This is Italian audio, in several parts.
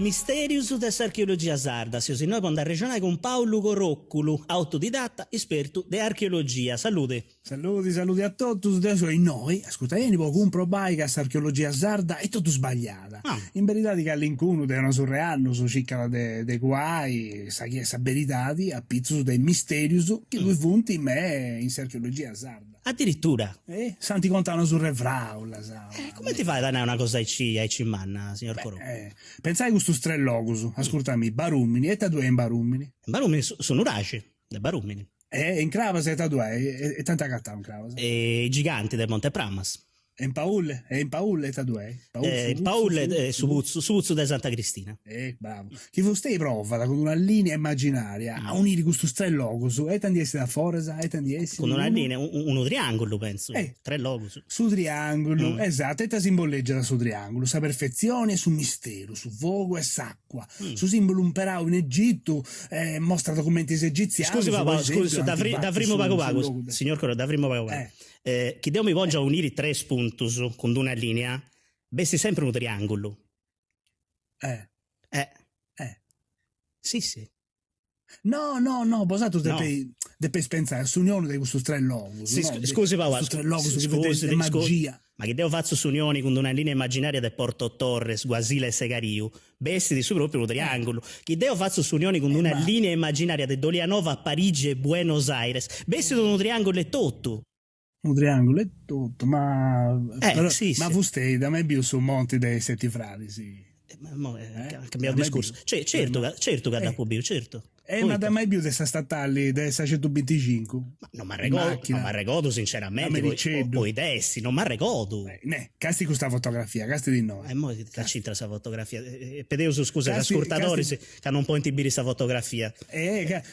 Misterius dell'archeologia sarda, se noi possiamo ragionare con Paolo Corocculu, autodidatta, esperto di archeologia. Salute. Saluti a tutti, adesso e noi, ascoltate, può comprobare che questa archeologia sarda è tutto sbagliata. In verità di che all'incuno devono surreanno, su circa dei guai, sa chi è sa verità, a pizzo dei misterius, che lui funti in me in archeologia sarda. Addirittura. Santi contano sul refraula, come ti fai a dare una cosa ai cimanna, signor Corocculu? Pensai questo strellogus, ascoltami, barumini, e due in barumini? Barumini sono uraci, dei barumini. In Cravas e due, e tanta cattà in Cravas. E i giganti del Monte Pramas. E in Paulle e due? Paulle su Puzzo di Santa Cristina. Bravo. Chi fu stai prova con una linea immaginaria a unire questo strellogus, e tandiesi da forza, e tandiesi. Con una linea, uno triangolo, penso. Tre logos. Su triangolo, esatto, e ta simboleggia da su triangolo, sa perfezione e su mistero, su fuoco e s'acqua. Su simbolo un perao in Egitto, mostra documenti egiziani. Scusi, papà, scusi, d'avrimo pago, signor Coro, d'avrimo pago. Chi devo mi voglio unire tre spuntus con una linea, bessi sempre un triangolo. Sì. No, posato devi pensare sull'unione di questo strellogus. Scusi, papà, scusi, magia. Ma che devo fare su unioni con una linea immaginaria del Porto Torres, Guasile e Segariu? Bessi di su proprio un triangolo. Che devo fare su unioni con una linea immaginaria di Dolianova, Parigi e Buenos Aires? Bessi di un triangolo e tutto. Un triangolo è tutto, ma sì. Ma vostè da me più su Monti dei Sette Fradi, sì. Cambiamo discorso. Certo che da Pobio, certo. Ma da mai più di sta statali, di 625? Non mi arregodo sinceramente, poi dessi, non mi arregodo. Casti questa fotografia, casti di noi. Mo che c'entra questa fotografia? Pedeuso, scusa, gli ascoltatori che non può intibire questa fotografia.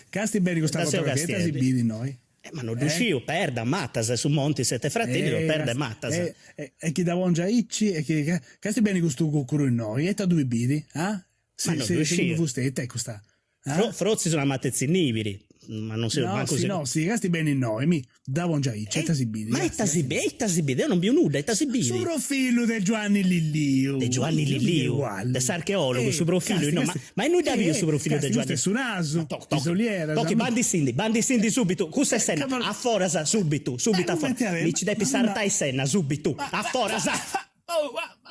Casti bene questa fotografia, e si di noi. Ma non riuscivo, perda Mattas su Monti Sette Fratelli, lo perde Mattas. E chi da Vongia Icci, e chi casti bene questo cucuro in noi, e ta due bidi, Ma non riuscivo. E questa. Frozzi sono amatezzinibili, ma non si così. No, casti bene in noi, mi da Vongia Icci, e ta si bidi. Ma è tasibidi, io non vi nulla, è tasibidi. Su profilo di Giovanni Lilliu. Di Giovanni Lilliu, dell'archeologo, su profilo. Ma è noi da io su profilo di Giovanni. Su naso, tocchi bandi sindi subito, questa è Senna, a forasa subito a forasa. Mi ci devi pisare e Senna subito, a forasa.